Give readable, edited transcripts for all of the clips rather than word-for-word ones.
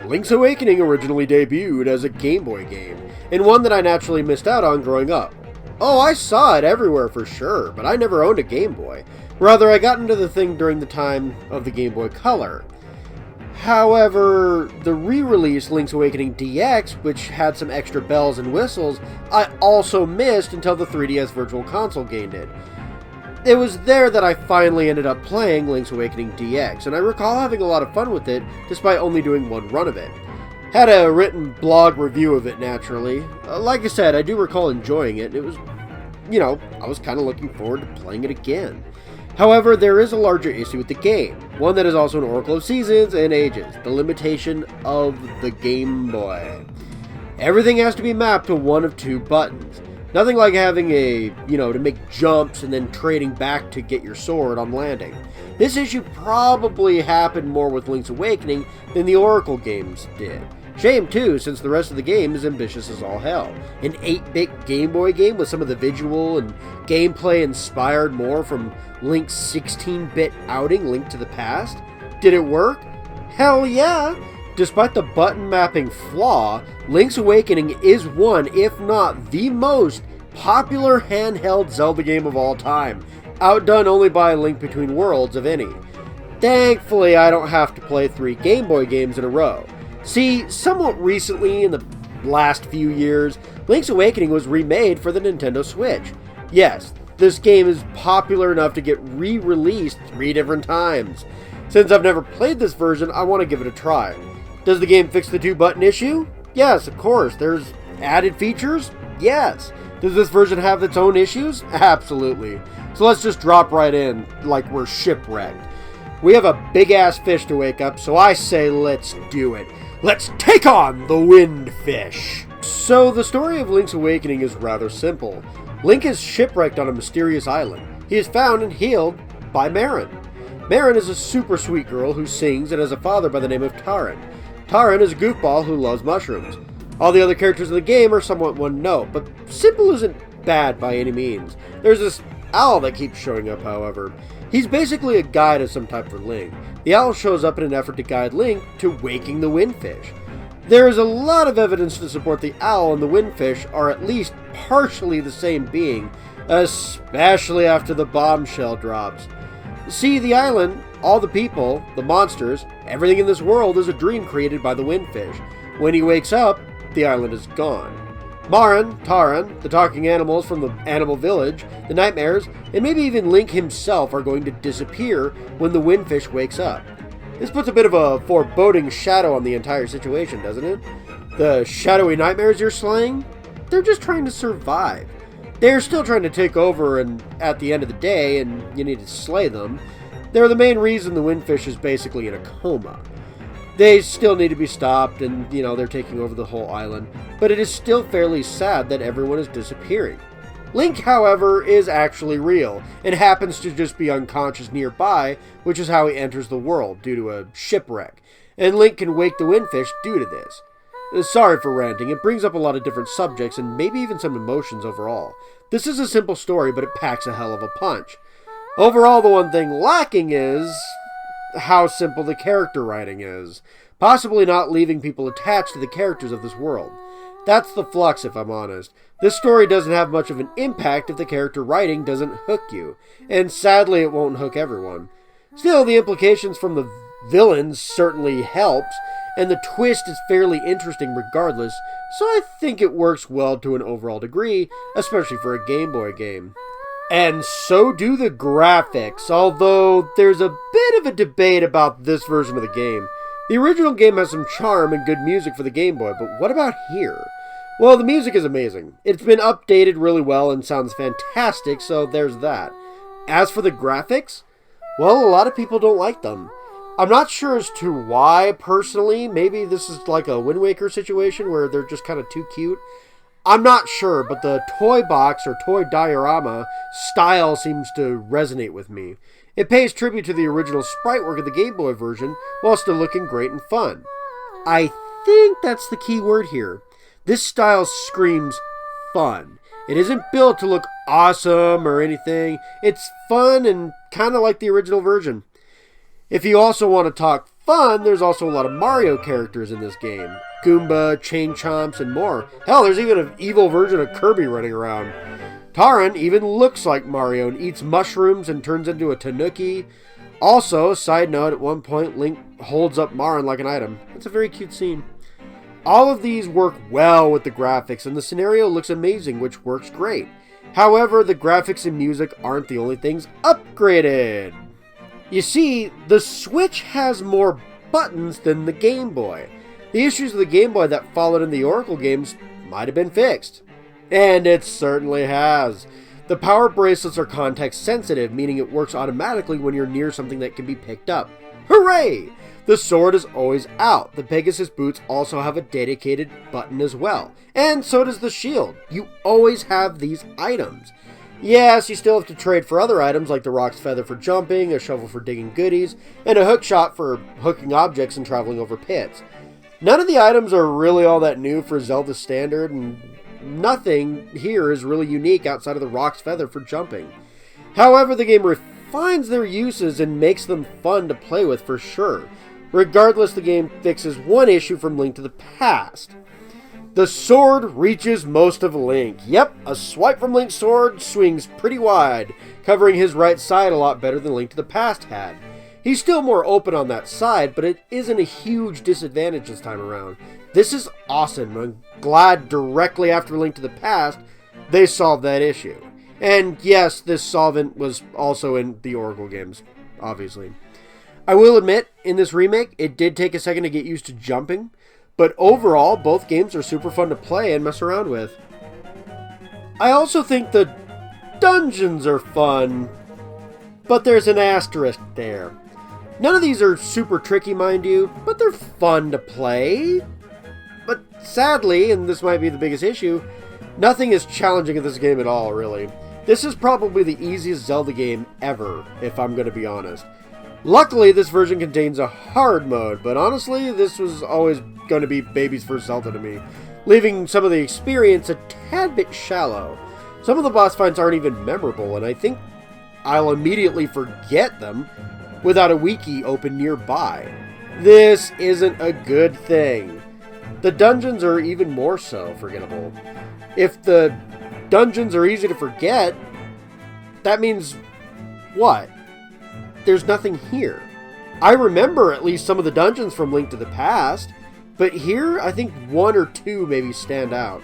Link's Awakening originally debuted as a Game Boy game, and one that I naturally missed out on growing up. Oh, I saw it everywhere for sure, but I never owned a Game Boy. Rather, I got into the thing during the time of the Game Boy Color. However, the re-release Link's Awakening DX, which had some extra bells and whistles, I also missed until the 3DS Virtual Console gained it. It was there that I finally ended up playing Link's Awakening DX, and I recall having a lot of fun with it, despite only doing one run of it. Had a written blog review of it, naturally. Like I said, I do recall enjoying it. It was, I was kind of looking forward to playing it again. However, there is a larger issue with the game, one that is also an oracle of seasons and ages, the limitation of the Game Boy. Everything has to be mapped to one of two buttons. Nothing like having to make jumps and then trading back to get your sword on landing. This issue probably happened more with Link's Awakening than the Oracle games did. Shame too, since the rest of the game is ambitious as all hell. An 8-bit Game Boy game with some of the visual and gameplay inspired more from Link's 16-bit outing, Link to the Past. Did it work? Hell yeah! Despite the button mapping flaw, Link's Awakening is one, if not the most, popular handheld Zelda game of all time, outdone only by Link Between Worlds of any. Thankfully, I don't have to play 3 Game Boy games in a row. See, somewhat recently, in the last few years, Link's Awakening was remade for the Nintendo Switch. Yes, this game is popular enough to get re-released 3 different times. Since I've never played this version, I want to give it a try. Does the game fix the 2-button issue? Yes, of course. There's added features? Yes. Does this version have its own issues? Absolutely. So let's just drop right in like we're shipwrecked. We have a big-ass fish to wake up, so I say let's do it. Let's take on the Windfish! So the story of Link's Awakening is rather simple. Link is shipwrecked on a mysterious island. He is found and healed by Marin. Marin is a super sweet girl who sings and has a father by the name of Taran. Taran is a goofball who loves mushrooms. All the other characters in the game are somewhat one note, but simple isn't bad by any means. There's this owl that keeps showing up, however. He's basically a guide of some type for Link. The owl shows up in an effort to guide Link to waking the Windfish. There is a lot of evidence to support the owl and the Windfish are at least partially the same being, especially after the bombshell drops. See, the island, all the people, the monsters, everything in this world is a dream created by the Windfish. When he wakes up, the island is gone. Marin, Taran, the talking animals from the animal village, the nightmares, and maybe even Link himself are going to disappear when the Windfish wakes up. This puts a bit of a foreboding shadow on the entire situation, doesn't it? The shadowy nightmares you're slaying? They're just trying to survive. They're still trying to take over and at the end of the day, and you need to slay them. They're the main reason the Windfish is basically in a coma. They still need to be stopped and, they're taking over the whole island, but it is still fairly sad that everyone is disappearing. Link, however, is actually real, and happens to just be unconscious nearby, which is how he enters the world due to a shipwreck, and Link can wake the Windfish due to this. Sorry for ranting, it brings up a lot of different subjects and maybe even some emotions overall. This is a simple story, but it packs a hell of a punch. Overall, the one thing lacking is how simple the character writing is, possibly not leaving people attached to the characters of this world. That's the flux, if I'm honest. This story doesn't have much of an impact if the character writing doesn't hook you, and sadly it won't hook everyone. Still, the implications from the villains certainly helps, and the twist is fairly interesting regardless, so I think it works well to an overall degree, especially for a Game Boy game. And so do the graphics, although there's a bit of a debate about this version of the game. The original game has some charm and good music for the Game Boy, but what about here? Well, the music is amazing. It's been updated really well and sounds fantastic, so there's that. As for the graphics, well, a lot of people don't like them. I'm not sure as to why, personally. Maybe this is like a Wind Waker situation where they're just kind of too cute. I'm not sure, but the toy box or toy diorama style seems to resonate with me. It pays tribute to the original sprite work of the Game Boy version while still looking great and fun. I think that's the key word here. This style screams fun. It isn't built to look awesome or anything. It's fun and kind of like the original version. If you also want to talk fun, there's also a lot of Mario characters in this game. Goomba, Chain Chomps, and more. Hell, there's even an evil version of Kirby running around. Taran even looks like Mario and eats mushrooms and turns into a tanuki. Also, side note, at one point, Link holds up Marin like an item. It's a very cute scene. All of these work well with the graphics, and the scenario looks amazing, which works great. However, the graphics and music aren't the only things upgraded. You see, the Switch has more buttons than the Game Boy. The issues of the Game Boy that followed in the Oracle games might have been fixed. And it certainly has. The power bracelets are context sensitive, meaning it works automatically when you're near something that can be picked up. Hooray! The sword is always out. The Pegasus boots also have a dedicated button as well. And so does the shield. You always have these items. Yes, you still have to trade for other items like the Rock's Feather for jumping, a shovel for digging goodies, and a hook shot for hooking objects and traveling over pits. None of the items are really all that new for Zelda standard, and nothing here is really unique outside of the Rock's Feather for jumping. However, the game refines their uses and makes them fun to play with for sure. Regardless, the game fixes one issue from Link to the Past. The sword reaches most of Link. Yep, a swipe from Link's sword swings pretty wide, covering his right side a lot better than Link to the Past had. He's still more open on that side, but it isn't a huge disadvantage this time around. This is awesome. I'm glad directly after Link to the Past, they solved that issue. And yes, this solvent was also in the Oracle games, obviously. I will admit, in this remake, it did take a second to get used to jumping, but overall, both games are super fun to play and mess around with. I also think the dungeons are fun, but there's an asterisk there. None of these are super tricky, mind you, but they're fun to play. But sadly, and this might be the biggest issue, nothing is challenging in this game at all, really. This is probably the easiest Zelda game ever, if I'm going to be honest. Luckily, this version contains a hard mode, but honestly, this was always going to be baby's first Zelda to me, leaving some of the experience a tad bit shallow. Some of the boss fights aren't even memorable, and I think I'll immediately forget them without a wiki open nearby. This isn't a good thing. The dungeons are even more so forgettable. If the dungeons are easy to forget, that means what? There's nothing here. I remember at least some of the dungeons from Link to the Past, but here I think one or two maybe stand out.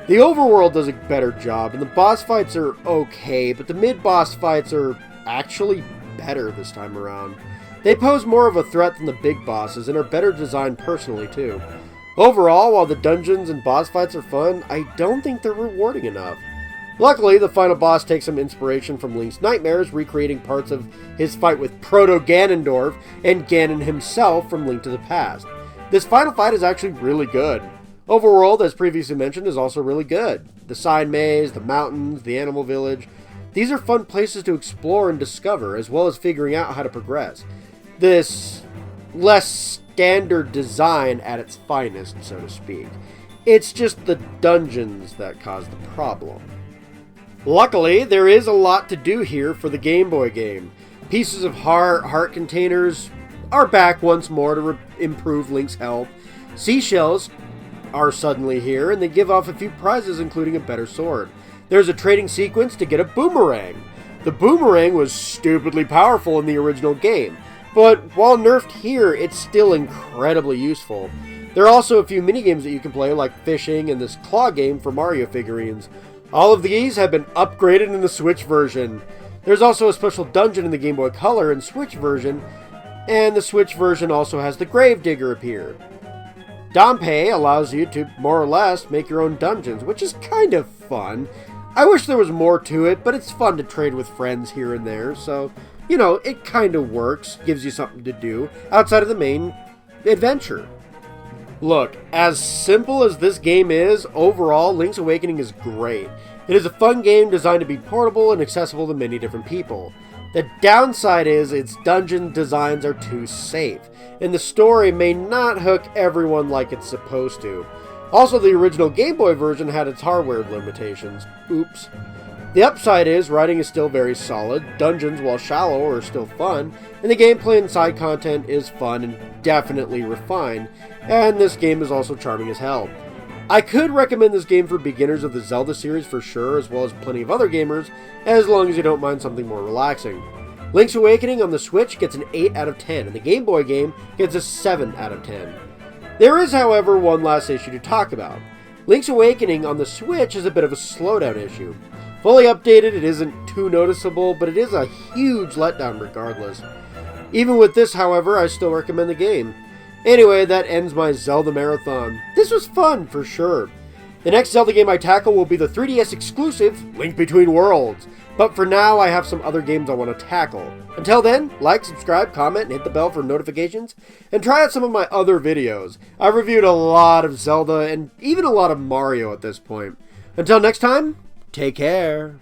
The Overworld does a better job, and the boss fights are okay, but the mid-boss fights are actually better this time around. They pose more of a threat than the big bosses, and are better designed personally too. Overall, while the dungeons and boss fights are fun, I don't think they're rewarding enough. Luckily, the final boss takes some inspiration from Link's nightmares, recreating parts of his fight with Proto-Ganondorf and Ganon himself from Link to the Past. This final fight is actually really good. Overworld, as previously mentioned, is also really good. The side maze, the mountains, the animal village. These are fun places to explore and discover, as well as figuring out how to progress. This less standard design at its finest, so to speak. It's just the dungeons that cause the problem. Luckily, there is a lot to do here for the Game Boy game. Pieces of heart containers are back once more to improve Link's health. Seashells are suddenly here, and they give off a few prizes, including a better sword. There's a trading sequence to get a boomerang. The boomerang was stupidly powerful in the original game, but while nerfed here, it's still incredibly useful. There are also a few minigames that you can play, like fishing and this claw game for Mario figurines. All of these have been upgraded in the Switch version. There's also a special dungeon in the Game Boy Color and Switch version, and the Switch version also has the Gravedigger appear. Dompe allows you to, more or less, make your own dungeons, which is kind of fun. I wish there was more to it, but it's fun to trade with friends here and there, so, you know, it kind of works, gives you something to do outside of the main adventure. Look, as simple as this game is, overall, Link's Awakening is great. It is a fun game designed to be portable and accessible to many different people. The downside is its dungeon designs are too safe, and the story may not hook everyone like it's supposed to. Also, the original Game Boy version had its hardware limitations. Oops. The upside is, writing is still very solid, dungeons, while shallow, are still fun, and the gameplay and side content is fun and definitely refined, and this game is also charming as hell. I could recommend this game for beginners of the Zelda series for sure, as well as plenty of other gamers, as long as you don't mind something more relaxing. Link's Awakening on the Switch gets an 8 out of 10, and the Game Boy game gets a 7 out of 10. There is, however, one last issue to talk about. Link's Awakening on the Switch is a bit of a slowdown issue. Fully updated, it isn't too noticeable, but it is a huge letdown regardless. Even with this, however, I still recommend the game. Anyway, that ends my Zelda marathon. This was fun, for sure. The next Zelda game I tackle will be the 3DS exclusive Link Between Worlds. But for now, I have some other games I want to tackle. Until then, like, subscribe, comment, and hit the bell for notifications. And try out some of my other videos. I've reviewed a lot of Zelda and even a lot of Mario at this point. Until next time, take care.